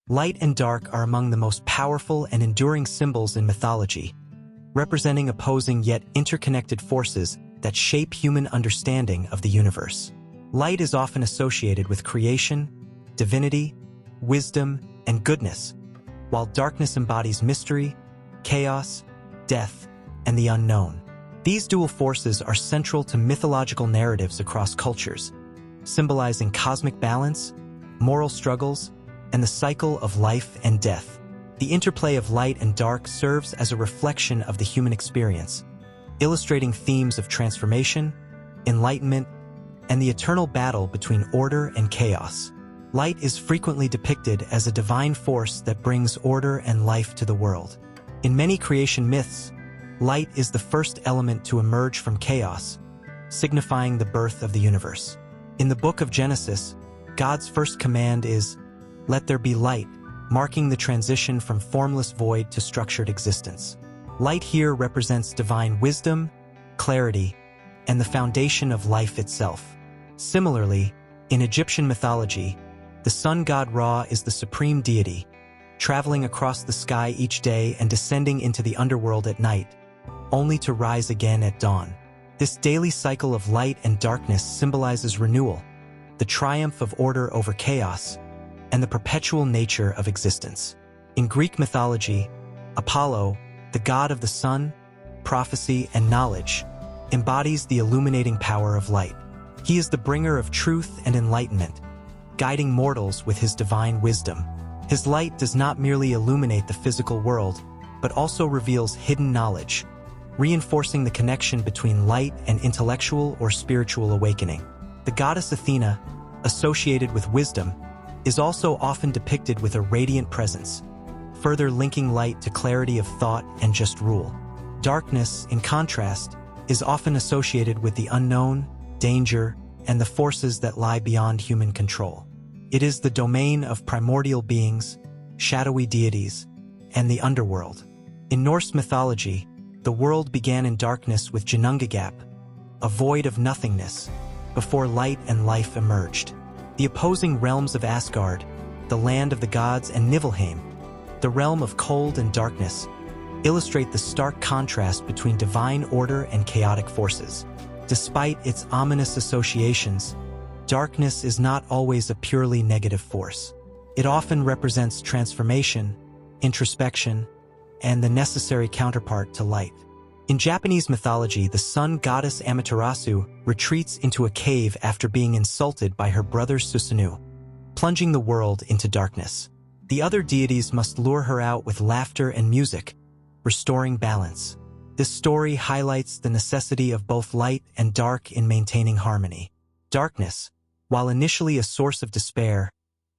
Light and dark are among the most powerful and enduring symbols in mythology, representing opposing yet interconnected forces that shape human understanding of the universe. Light is often associated with creation, divinity, wisdom, and goodness, while darkness embodies mystery, chaos, death, and the unknown. These dual forces are central to mythological narratives across cultures, symbolizing cosmic balance, moral struggles, and the cycle of life and death. The interplay of light and dark serves as a reflection of the human experience, illustrating themes of transformation, enlightenment, and the eternal battle between order and chaos. Light is frequently depicted as a divine force that brings order and life to the world. In many creation myths, light is the first element to emerge from chaos, signifying the birth of the universe. In the book of Genesis, God's first command is, "Let there be light," marking the transition from formless void to structured existence. Light here represents divine wisdom, clarity, and the foundation of life itself. Similarly, in Egyptian mythology, the sun god Ra is the supreme deity, traveling across the sky each day and descending into the underworld at night, only to rise again at dawn. This daily cycle of light and darkness symbolizes renewal, the triumph of order over chaos, and the perpetual nature of existence. In Greek mythology, Apollo, the god of the sun, prophecy, and knowledge, embodies the illuminating power of light. He is the bringer of truth and enlightenment, guiding mortals with his divine wisdom. His light does not merely illuminate the physical world, but also reveals hidden knowledge, reinforcing the connection between light and intellectual or spiritual awakening. The goddess Athena, associated with wisdom, is also often depicted with a radiant presence, further linking light to clarity of thought and just rule. Darkness, in contrast, is often associated with the unknown, danger, and the forces that lie beyond human control. It is the domain of primordial beings, shadowy deities, and the underworld. In Norse mythology, the world began in darkness with Ginnungagap, a void of nothingness, before light and life emerged. The opposing realms of Asgard, the land of the gods, and Niflheim, the realm of cold and darkness, illustrate the stark contrast between divine order and chaotic forces. Despite its ominous associations, darkness is not always a purely negative force. It often represents transformation, introspection, and the necessary counterpart to light. In Japanese mythology, the sun goddess Amaterasu retreats into a cave after being insulted by her brother Susanoo, plunging the world into darkness. The other deities must lure her out with laughter and music, restoring balance. This story highlights the necessity of both light and dark in maintaining harmony. Darkness, while initially a source of despair,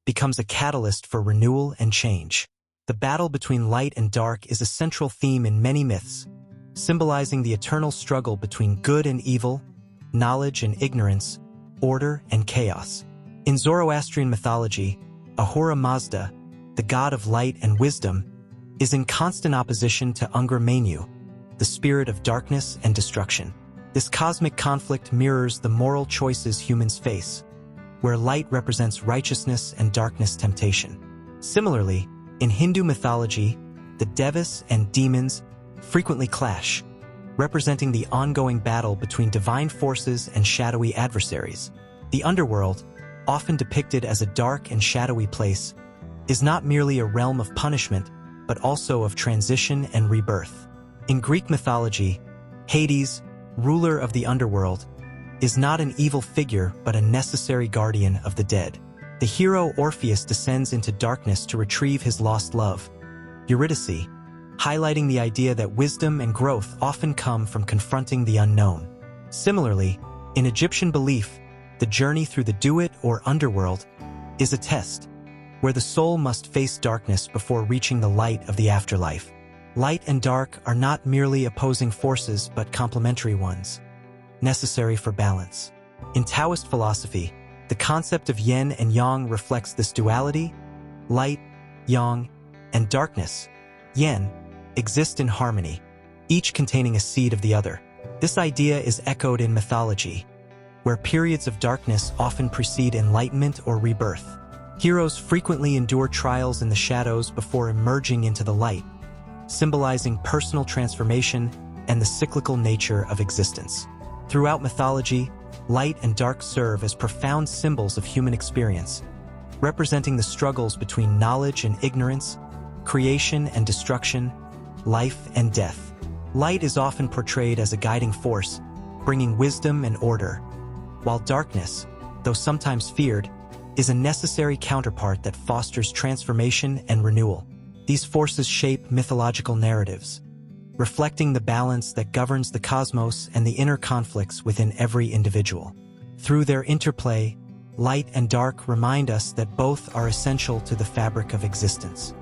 becomes a catalyst for renewal and change. The battle between light and dark is a central theme in many myths, symbolizing the eternal struggle between good and evil, knowledge and ignorance, order and chaos. In Zoroastrian mythology, Ahura Mazda, the god of light and wisdom, is in constant opposition to Ungur Mainyu, the spirit of darkness and destruction. This cosmic conflict mirrors the moral choices humans face, where light represents righteousness and darkness temptation. Similarly, in Hindu mythology, the devas and demons frequently clash, representing the ongoing battle between divine forces and shadowy adversaries. The underworld, often depicted as a dark and shadowy place, is not merely a realm of punishment, but also of transition and rebirth. In Greek mythology, Hades, ruler of the underworld, is not an evil figure but a necessary guardian of the dead. The hero Orpheus descends into darkness to retrieve his lost love, Eurydice, highlighting the idea that wisdom and growth often come from confronting the unknown. Similarly, in Egyptian belief, the journey through the Duat or underworld is a test, where the soul must face darkness before reaching the light of the afterlife. Light and dark are not merely opposing forces but complementary ones, necessary for balance. In Taoist philosophy, the concept of yin and yang reflects this duality. Light, yang, and darkness, yin, exist in harmony, each containing a seed of the other. This idea is echoed in mythology, where periods of darkness often precede enlightenment or rebirth. Heroes frequently endure trials in the shadows before emerging into the light, symbolizing personal transformation and the cyclical nature of existence. Throughout mythology, light and dark serve as profound symbols of human experience, representing the struggles between knowledge and ignorance, creation and destruction, life and death. Light is often portrayed as a guiding force, bringing wisdom and order, while darkness, though sometimes feared, is a necessary counterpart that fosters transformation and renewal. These forces shape mythological narratives, reflecting the balance that governs the cosmos and the inner conflicts within every individual. Through their interplay, light and dark remind us that both are essential to the fabric of existence.